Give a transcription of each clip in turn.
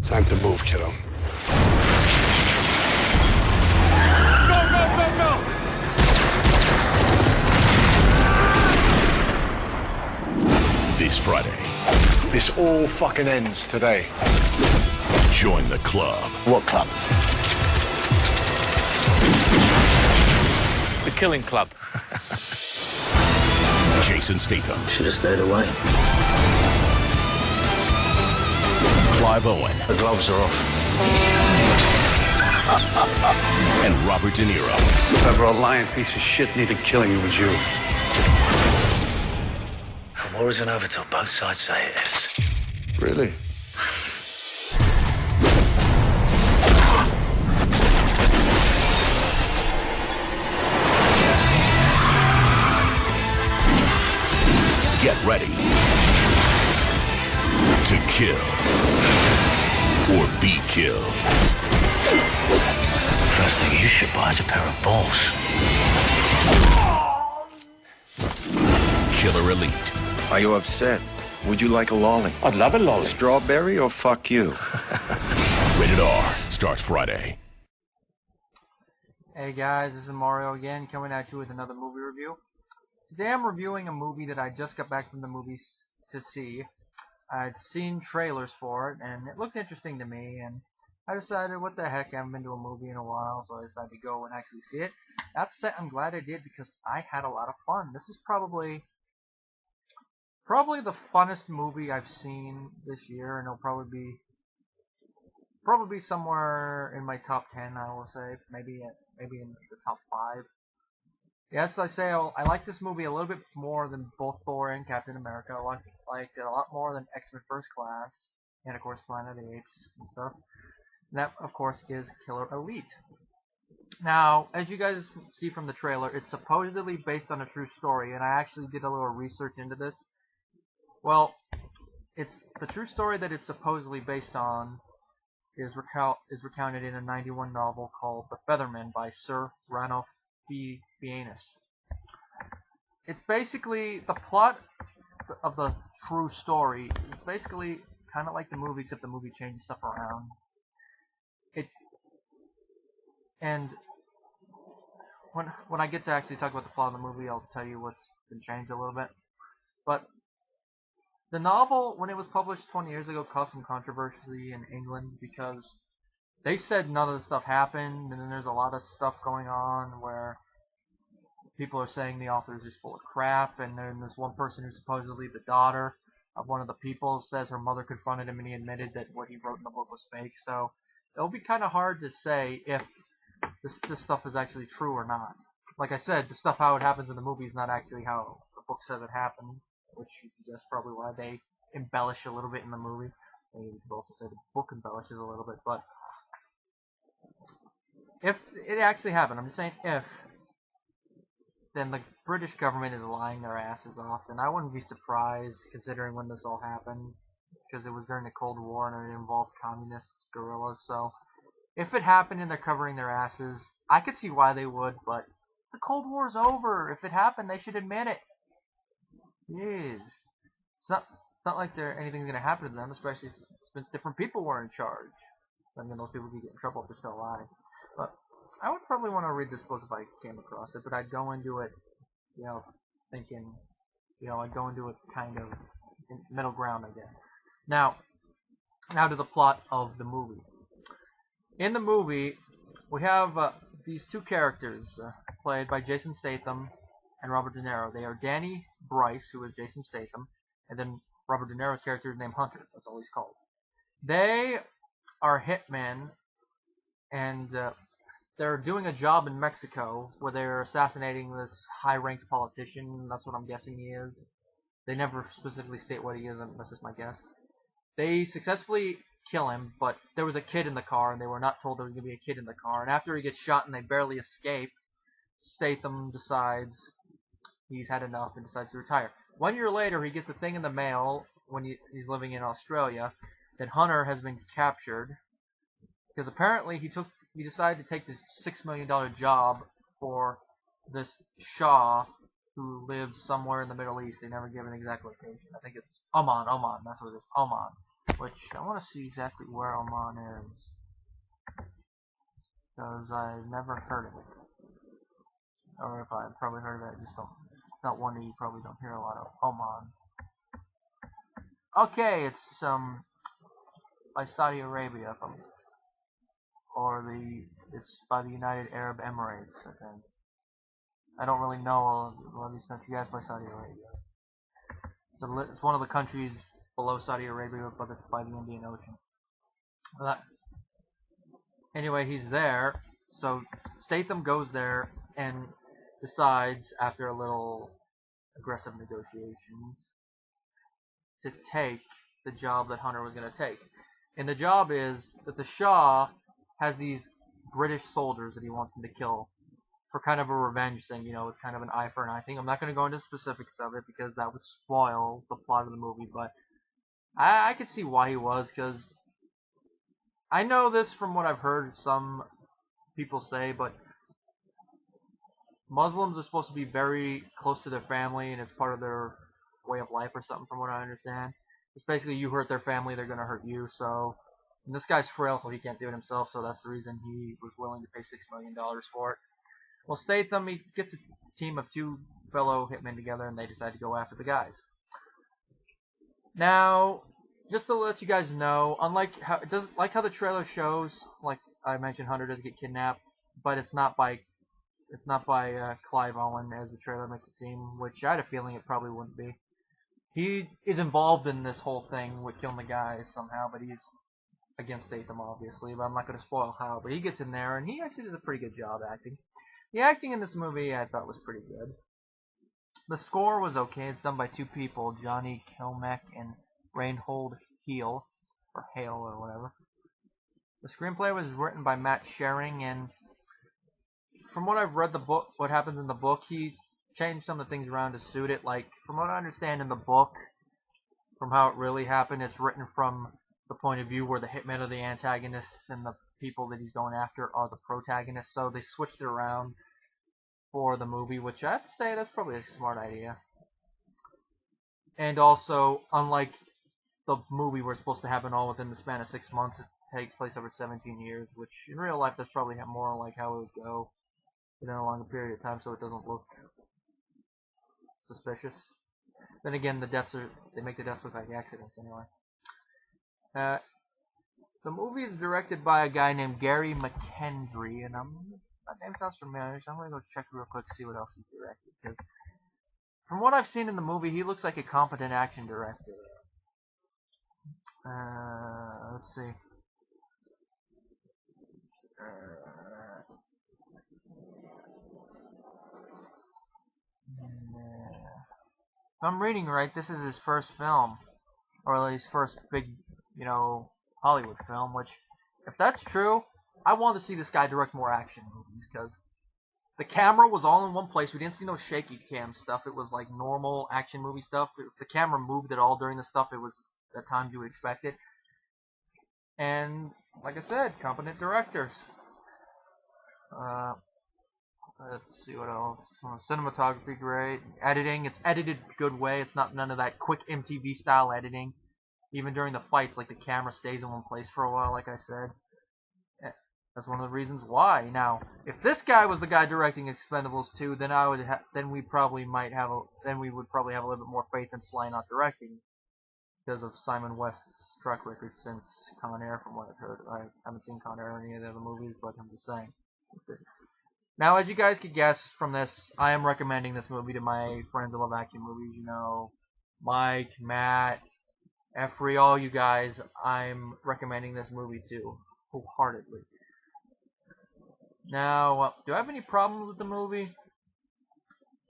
Time to move, kiddo. Go, go, go, go! This Friday. This all fucking ends today. Join the club. What club? The Killing Club. Jason Statham. Should have stayed away. Clive Owen. The gloves are off. And Robert De Niro. If ever a lying piece of shit needed killing, it was you. The war isn't over till both sides say it is. Really? Get ready to kill or be killed. First thing you should buy is a pair of balls. Killer Elite. Are you upset? Would you like a lolly? I'd love a lolly. Strawberry or fuck you? Rated R. Starts Friday. Hey guys, this is Mario again, coming at you with another movie review. Today I'm reviewing a movie that I just got back from the movies to see. I'd seen trailers for it, and it looked interesting to me, and I decided, what the heck, I haven't been to a movie in a while, so I decided to go and actually see it. I have to say, I'm glad I did, because I had a lot of fun. This is probably the funnest movie I've seen this year, and it'll probably be somewhere in my top 10, I will say, maybe in the top 5. Yes, I like this movie a little bit more than both Thor and Captain America. I like it a lot more than X-Men First Class, and of course Planet of the Apes and stuff. And that, of course, is Killer Elite. Now, as you guys see from the trailer, it's supposedly based on a true story, and I actually did a little research into this. Well, it's the true story that it's supposedly based on is recounted in a 91 novel called The Featherman by Sir Ranulph Fiennes. It's basically the plot of the true story. It's basically kind of like the movie, except the movie changes stuff around. And when I get to actually talk about the plot of the movie, I'll tell you what's been changed a little bit. But the novel, when it was published 20 years ago, caused some controversy in England because they said none of the stuff happened, and then there's a lot of stuff going on where people are saying the author is just full of crap, and then there's one person who's supposedly the daughter of one of the people says her mother confronted him and he admitted that what he wrote in the book was fake. So it'll be kind of hard to say if this stuff is actually true or not. Like I said, the stuff how it happens in the movie is not actually how the book says it happened, which is probably why they embellish a little bit in the movie. They could also say the book embellishes a little bit, but if it actually happened, I'm just saying if, then the British government is lying their asses off, and I wouldn't be surprised considering when this all happened, because it was during the Cold War and it involved communist guerrillas. So if it happened and they're covering their asses, I could see why they would, but the Cold War's over. If it happened, they should admit it. Jeez. It's not like anything's going to happen to them, especially since different people were in charge. I mean, those people could get in trouble if they're still alive. But I would probably want to read this book if I came across it, but I'd go into it, thinking, I'd go into it kind of in middle ground, I guess. Now to the plot of the movie. In the movie, we have these two characters played by Jason Statham and Robert De Niro. They are Danny Bryce, who is Jason Statham, and then Robert De Niro's character is named Hunter. That's all he's called. They are hitmen, and they're doing a job in Mexico where they're assassinating this high-ranked politician. That's what I'm guessing he is. They never specifically state what he is, and that's just my guess. They successfully kill him, but there was a kid in the car, and they were not told there was going to be a kid in the car. And after he gets shot and they barely escape, Statham decides he's had enough and decides to retire. 1 year later, he gets a thing in the mail when he's living in Australia that Hunter has been captured, because apparently he decided to take this $6 million job for this Shah who lives somewhere in the Middle East. They never give an exact location. I think it's Oman. That's what it is. Oman. which I want to see exactly where Oman is, because I've never heard of it. Or if I've probably heard of it, I just don't. It's not one that you probably don't hear a lot of. Oman. Okay, it's by Saudi Arabia, it's by the United Arab Emirates, I think. I don't really know a lot of these countries. Yeah, it's by Saudi Arabia. It's one of the countries below Saudi Arabia, but it's by the Indian Ocean. Anyway, he's there, so Statham goes there and decides, after a little aggressive negotiations, to take the job that Hunter was going to take. And the job is that the Shah has these British soldiers that he wants them to kill for kind of a revenge thing. It's kind of an eye for an eye thing. I'm not going to go into specifics of it because that would spoil the plot of the movie, but I could see why he was, because I know this from what I've heard some people say, but Muslims are supposed to be very close to their family, and it's part of their way of life or something, from what I understand. It's basically, you hurt their family, they're going to hurt you. So, and this guy's frail, so he can't do it himself, so that's the reason he was willing to pay $6 million for it. Well, Statham, he gets a team of 2 fellow hitmen together, and they decide to go after the guys. Now, just to let you guys know, unlike how the trailer shows, like I mentioned, Hunter does get kidnapped, but it's not by Clive Owen, as the trailer makes it seem, which I had a feeling it probably wouldn't be. He is involved in this whole thing with killing the guys somehow, but he's against Statham, obviously, but I'm not going to spoil how. But he gets in there, and he actually does a pretty good job acting. The acting in this movie I thought was pretty good. The score was okay. It's done by 2 people, Johnny Kilmeck and Reinhold Hale, or Hale, or whatever. The screenplay was written by Matt Schering, and from what I've read the book, what happens in the book, he changed some of the things around to suit it. Like, from what I understand in the book, from how it really happened, it's written from the point of view where the hitmen are the antagonists and the people that he's going after are the protagonists. So they switched it around for the movie, which I have to say, that's probably a smart idea. And also, unlike the movie where it's supposed to happen all within the span of 6 months, it takes place over 17 years, which in real life that's probably more like how it would go within a longer period of time, so it doesn't look suspicious. Then again, they make the deaths look like accidents anyway. The movie is directed by a guy named Gary McKendry, and that name sounds familiar, so I'm going to go check real quick to see what else he's directed, because from what I've seen in the movie, he looks like a competent action director. Let's see. If I'm reading right, this is his first film, or at least first big, Hollywood film, which, if that's true, I want to see this guy direct more action movies, because the camera was all in one place. We didn't see no shaky cam stuff. It was like normal action movie stuff. If the camera moved at all during the stuff, it was at times you would expect it. And, like I said, competent directors. Let's see what else. Cinematography, great. Editing, it's edited good way. It's not none of that quick MTV style editing. Even during the fights, like the camera stays in one place for a while, like I said. That's one of the reasons why. Now, if this guy was the guy directing Expendables 2, then we would probably have a little bit more faith in Sly not directing, because of Simon West's track record since Con Air, from what I've heard. I haven't seen Con Air or any of the other movies, but I'm just saying. Now, as you guys could guess from this, I am recommending this movie to my friends who love action movies. Mike, Matt, Effrey, all you guys. I'm recommending this movie to wholeheartedly. Now, do I have any problems with the movie?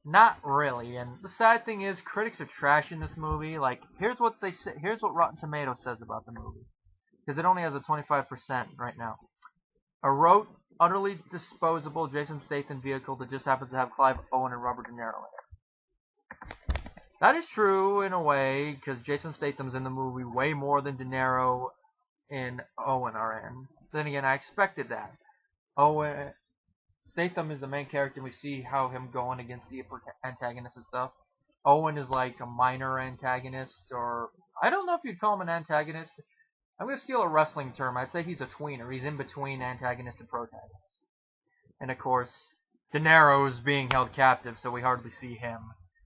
Not really. And the sad thing is, critics are trashing this movie. Like, here's what they say. Here's what Rotten Tomatoes says about the movie, because it only has a 25% right now. A rote, utterly disposable Jason Statham vehicle that just happens to have Clive Owen and Robert De Niro in it. That is true in a way, because Jason Statham's in the movie way more than De Niro and Owen are in. Then again, I expected that. Statham is the main character, and we see how him going against the antagonist and stuff. Owen is like a minor antagonist, or I don't know if you'd call him an antagonist. I'm going to steal a wrestling term. I'd say he's a tweener. He's in between antagonist and protagonist. And of course, Niro's being held captive, so we hardly see him.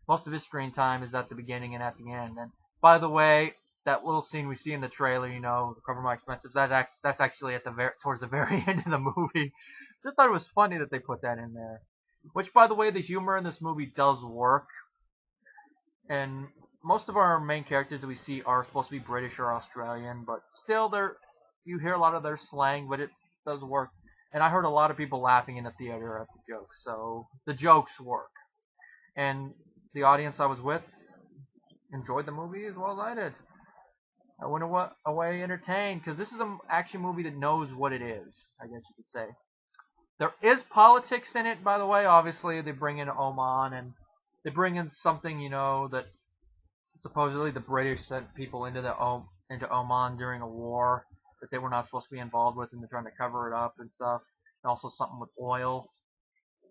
Most of his screen time is at the beginning and at the end. And by the way, that little scene we see in the trailer, cover my expenses, that's actually at towards the very end of the movie. So I thought it was funny that they put that in there. Which, by the way, the humor in this movie does work. And most of our main characters that we see are supposed to be British or Australian, but still, you hear a lot of their slang, but it does work. And I heard a lot of people laughing in the theater at the jokes, so the jokes work. And the audience I was with enjoyed the movie as well as I did. I went away entertained, because this is an action movie that knows what it is, I guess you could say. There is politics in it, by the way. Obviously, they bring in Oman, and they bring in something, that supposedly the British sent people into Oman during a war that they were not supposed to be involved with, and they're trying to cover it up and stuff. And also something with oil.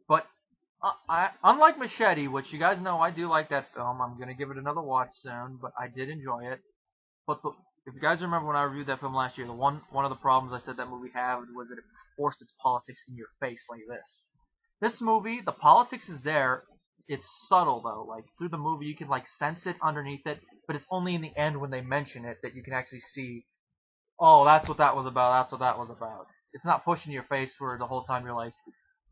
But unlike Machete, which you guys know I do like that film, I'm going to give it another watch soon, but I did enjoy it. But if you guys remember when I reviewed that film last year, one of the problems I said that movie had was that it forced its politics in your face like this. This movie, the politics is there. It's subtle though. Like through the movie, you can like sense it underneath it, but it's only in the end when they mention it that you can actually see. Oh, that's what that was about. That's what that was about. It's not pushing your face where the whole time you're like,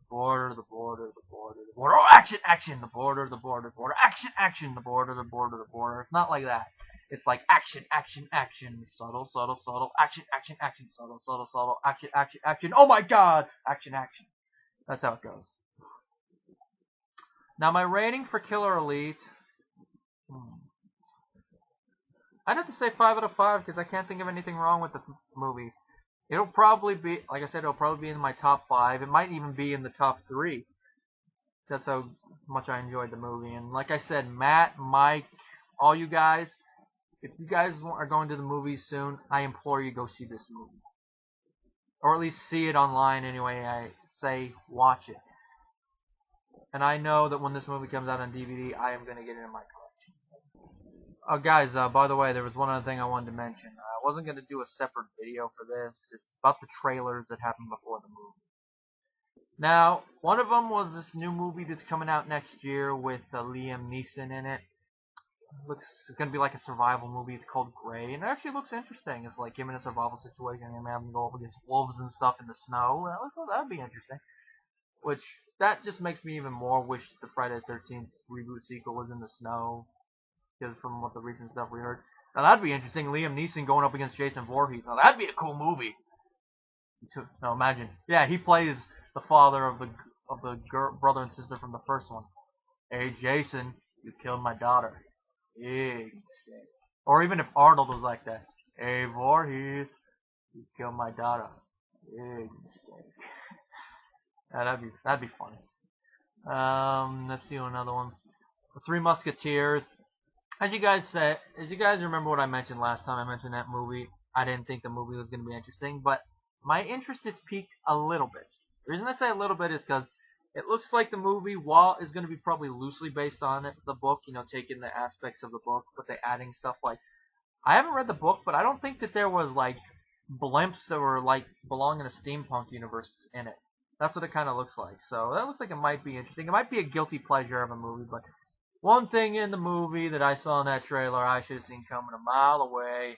border, the border, the border, the border. Oh, action, action, the border, the border, the border. Action, action, the border, the border, the border. It's not like that. It's like action, action, action, subtle, subtle, subtle, action, action, action, subtle, subtle, subtle, action, action, action. Oh my God, action, action. That's how it goes. Now my rating for Killer Elite, I'd have to say 5 out of 5 because I can't think of anything wrong with the movie. It'll probably be, like I said, it'll probably be in my top 5. It might even be in the top 3. That's how much I enjoyed the movie. And like I said, Matt, Mike, all you guys, if you guys are going to the movies soon, I implore you go see this movie. Or at least see it online anyway. I say watch it. And I know that when this movie comes out on DVD, I am going to get it in my collection. Guys, by the way, there was one other thing I wanted to mention. I wasn't going to do a separate video for this. It's about the trailers that happened before the movie. Now, one of them was this new movie that's coming out next year with Liam Neeson in it. It's going to be like a survival movie. It's called Grey, and it actually looks interesting. It's like him in a survival situation, him having to go up against wolves and stuff in the snow. That would be interesting. Which, that just makes me even more wish the Friday the 13th reboot sequel was in the snow. Because from what the recent stuff we heard. Now that'd be interesting. Liam Neeson going up against Jason Voorhees. Now that'd be a cool movie. Now imagine. Yeah, he plays the father of the brother and sister from the first one. Hey Jason, you killed my daughter. Big mistake. Or even if Arnold was like that. Hey Voorhees, you killed my daughter. Big mistake. Yeah, that'd be funny. Let's see another one. The Three Musketeers. As you guys remember what I mentioned last time I mentioned that movie, I didn't think the movie was going to be interesting, but my interest is piqued a little bit. The reason I say a little bit is because it looks like the movie, while is going to be probably loosely based on the book, taking the aspects of the book, but they're adding stuff like, I haven't read the book, but I don't think that there was like blimps that were like belong in a steampunk universe in it. That's what it kind of looks like. So that looks like it might be interesting. It might be a guilty pleasure of a movie, but one thing in the movie that I saw in that trailer I should have seen coming a mile away.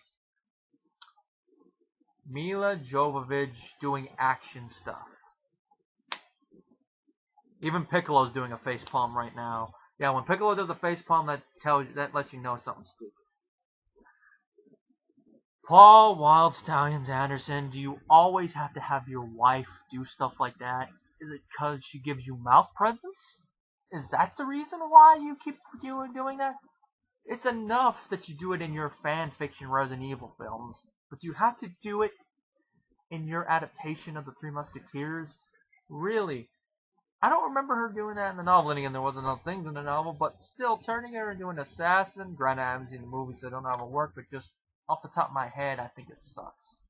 Mila Jovovich doing action stuff. Even Piccolo's doing a facepalm right now. Yeah, when Piccolo does a facepalm, that lets you know something stupid. Paul Wild Stallions Anderson, do you always have to have your wife do stuff like that? Is it because she gives you mouth presents? Is that the reason why you keep doing that? It's enough that you do it in your fan fiction Resident Evil films, but you have to do it in your adaptation of the Three Musketeers? Really? I don't remember her doing that in the novel. And again, there wasn't enough things in the novel, but still, turning her into an assassin, granted I haven't seen the movie, so I don't know how it worked, but just off the top of my head, I think it sucks.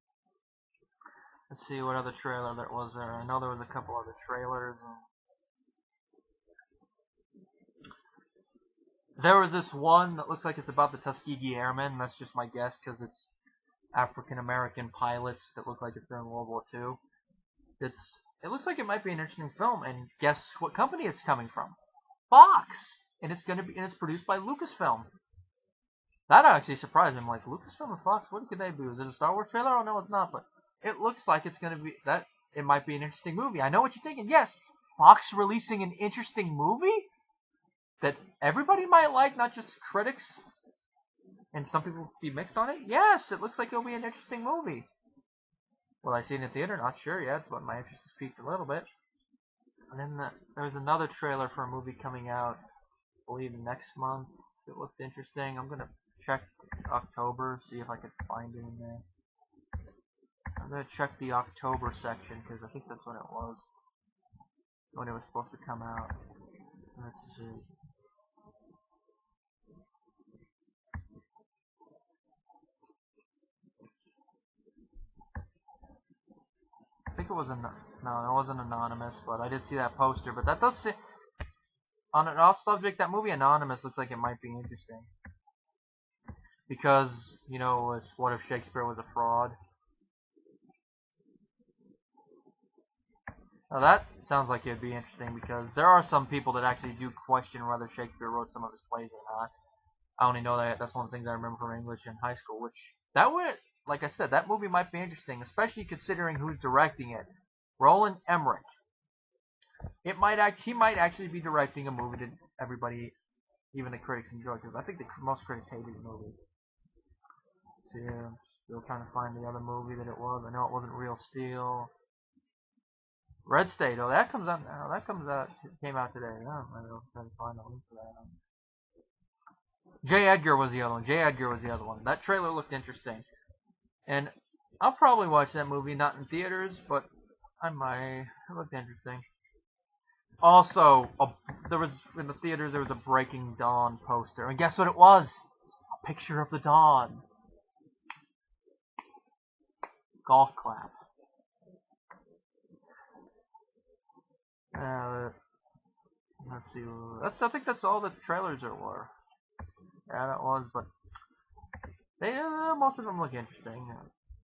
Let's see what other trailer there was there. I know there was a couple other trailers. There was this one that looks like it's about the Tuskegee Airmen. That's just my guess, because it's African American pilots that look like it's during World War II. It looks like it might be an interesting film, and guess what company it's coming from? Fox, and it's produced by Lucasfilm. That actually surprised me. I'm like, Lucasfilm and Fox, what could they be? Is it a Star Wars trailer? Oh no, it's not, but it looks like it's gonna be that. It might be an interesting movie. I know what you're thinking. Yes, Fox releasing an interesting movie that everybody might like, not just critics, and some people be mixed on it. Yes, it looks like it'll be an interesting movie. Will I see it in the theater? Not sure yet, but my interest has peaked a little bit. And then there's another trailer for a movie coming out, I believe next month. It looked interesting. I'm gonna check October, see if I can find it in there. I'm gonna check the October section because I think that's when it was supposed to come out. Let's see. I think it was no, it wasn't anonymous, but I did see that poster. But that does say, on an off subject, that movie Anonymous looks like it might be interesting because it's what if Shakespeare was a fraud. Now that sounds like it'd be interesting because there are some people that actually do question whether Shakespeare wrote some of his plays or not. I only know that's one of the things I remember from English in high school, which like I said, that movie might be interesting, especially considering who's directing it. Roland Emmerich. He might actually be directing a movie that everybody, even the critics, enjoy, because I think most critics hated the movies. So yeah, still trying to find the other movie that it was. I know it wasn't Real Steel. Red State. Oh, that comes out now. Came out today. I don't know. I'm trying to find a link for that. J. Edgar was the other one. That trailer looked interesting. And I'll probably watch that movie, not in theaters, but I might. It looked interesting. Also, in the theaters there was a Breaking Dawn poster, and guess what it was? A picture of the dawn. Golf clap. Let's see. I think that's all the trailers there were. Yeah, that was, but most of them look interesting.